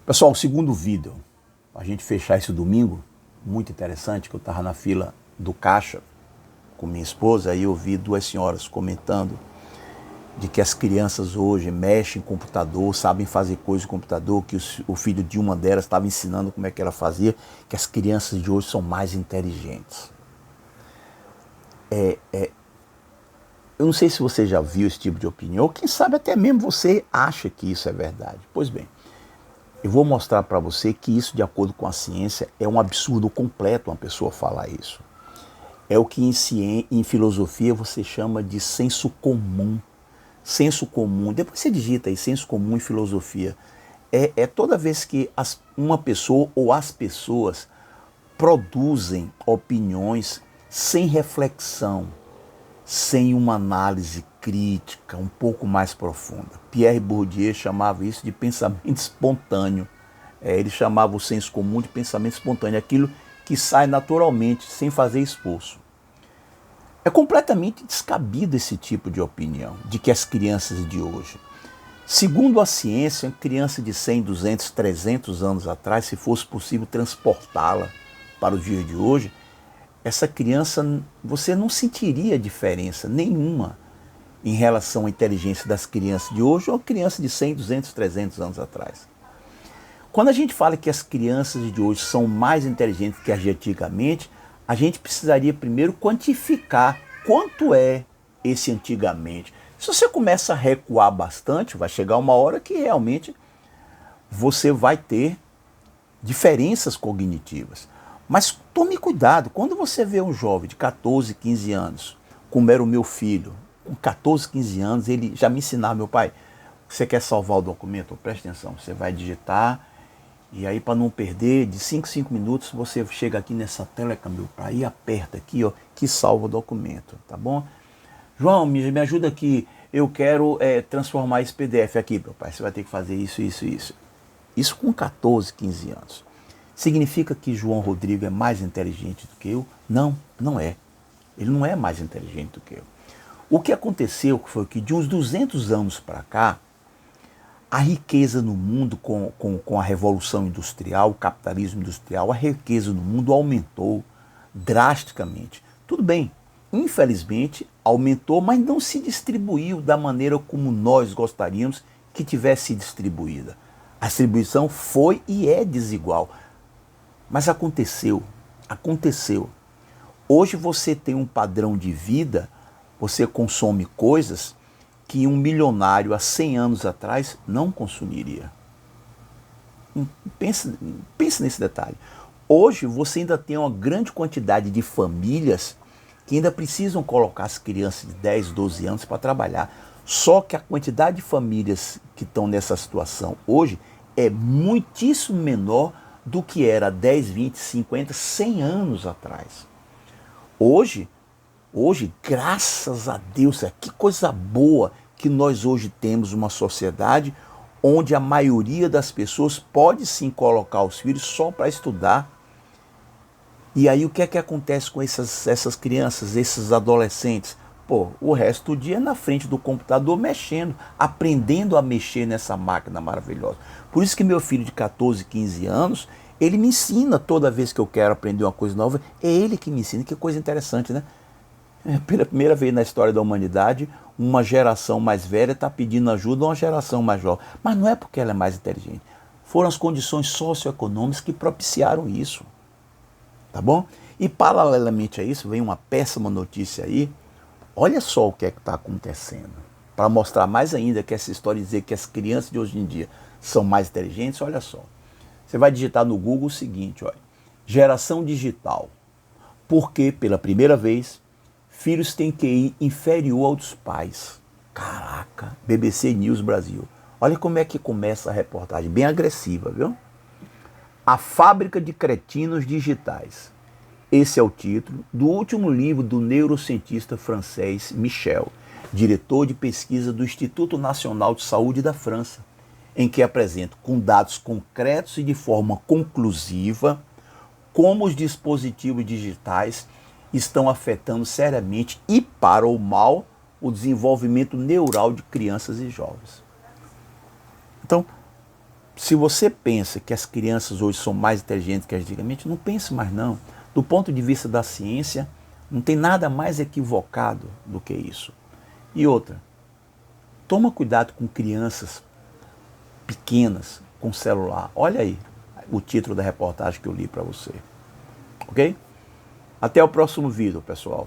Pessoal, o segundo vídeo, a gente fechar esse domingo, muito interessante, que eu estava na fila do caixa com minha esposa, aí eu vi duas senhoras comentando de que as crianças hoje mexem em computador, sabem fazer coisas no computador, que o filho de uma delas estava ensinando como é que ela fazia, que as crianças de hoje são mais inteligentes. Eu não sei se você já viu esse tipo de opinião, ou quem sabe até mesmo você acha que isso é verdade. Pois bem, eu vou mostrar para você que isso, de acordo com a ciência, é um absurdo completo uma pessoa falar isso. É o que em filosofia você chama de senso comum. Senso comum, depois você digita aí, senso comum em filosofia. É toda vez que uma pessoa ou as pessoas produzem opiniões sem reflexão, sem uma análise crítica um pouco mais profunda. Pierre Bourdieu chamava isso de pensamento espontâneo. Ele chamava o senso comum de pensamento espontâneo, aquilo que sai naturalmente, sem fazer esforço. É completamente descabido esse tipo de opinião, de que as crianças de hoje, segundo a ciência, uma criança de 100, 200, 300 anos atrás, se fosse possível transportá-la para o dia de hoje, essa criança, você não sentiria diferença nenhuma em relação à inteligência das crianças de hoje ou a criança de 100, 200, 300 anos atrás. Quando a gente fala que as crianças de hoje são mais inteligentes que as de antigamente, a gente precisaria primeiro quantificar quanto é esse antigamente. Se você começa a recuar bastante, vai chegar uma hora que realmente você vai ter diferenças cognitivas. Mas tome cuidado, quando você vê um jovem de 14, 15 anos, como era o meu filho, com 14, 15 anos, ele já me ensinava, meu pai, você quer salvar o documento? Preste atenção, você vai digitar, e aí para não perder, de 5 minutos, você chega aqui nessa tela, meu pai, e aperta aqui, ó, que salva o documento, tá bom? João, me ajuda aqui, eu quero transformar esse PDF aqui, meu pai, você vai ter que fazer isso, isso, isso. Isso com 14, 15 anos. Significa que João Rodrigo é mais inteligente do que eu? Não, não é. Ele não é mais inteligente do que eu. O que aconteceu foi que de uns 200 anos para cá, a riqueza no mundo com a Revolução Industrial, o capitalismo industrial, a riqueza no mundo aumentou drasticamente. Tudo bem, infelizmente aumentou, mas não se distribuiu da maneira como nós gostaríamos que tivesse sido distribuída. A distribuição foi e é desigual. Mas aconteceu. Hoje você tem um padrão de vida, você consome coisas que um milionário há 100 anos atrás não consumiria. Pense nesse detalhe. Hoje você ainda tem uma grande quantidade de famílias que ainda precisam colocar as crianças de 10, 12 anos para trabalhar. Só que a quantidade de famílias que estão nessa situação hoje é muitíssimo menor do que era 10, 20, 50, 100 anos atrás. Hoje, graças a Deus, que coisa boa que nós hoje temos uma sociedade onde a maioria das pessoas pode sim colocar os filhos só para estudar. E aí o que é que acontece com essas crianças, esses adolescentes? Pô, o resto do dia é na frente do computador mexendo, aprendendo a mexer nessa máquina maravilhosa. Por isso que meu filho de 14, 15 anos, ele me ensina toda vez que eu quero aprender uma coisa nova, é ele que me ensina, que coisa interessante, né? Pela primeira vez na história da humanidade, uma geração mais velha está pedindo ajuda a uma geração mais jovem. Mas não é porque ela é mais inteligente. Foram as condições socioeconômicas que propiciaram isso. Tá bom? E paralelamente a isso, vem uma péssima notícia aí. Olha só o que é que está acontecendo. Para mostrar mais ainda que essa história de dizer que as crianças de hoje em dia são mais inteligentes, olha só. Você vai digitar no Google o seguinte, olha. Geração digital. Porque, pela primeira vez, filhos têm QI inferior ao dos pais. Caraca, BBC News Brasil. Olha como é que começa a reportagem, bem agressiva, viu? A fábrica de cretinos digitais. Esse é o título do último livro do neurocientista francês Michel, diretor de pesquisa do Instituto Nacional de Saúde da França, em que apresenta com dados concretos e de forma conclusiva como os dispositivos digitais estão afetando seriamente e para o mal o desenvolvimento neural de crianças e jovens. Então, Se você pensa que as crianças hoje são mais inteligentes que antigamente, não pense mais não. Do ponto de vista da ciência, não tem nada mais equivocado do que isso. E outra, toma cuidado com crianças pequenas com celular. Olha aí o título da reportagem que eu li para você. Ok? Até o próximo vídeo, pessoal.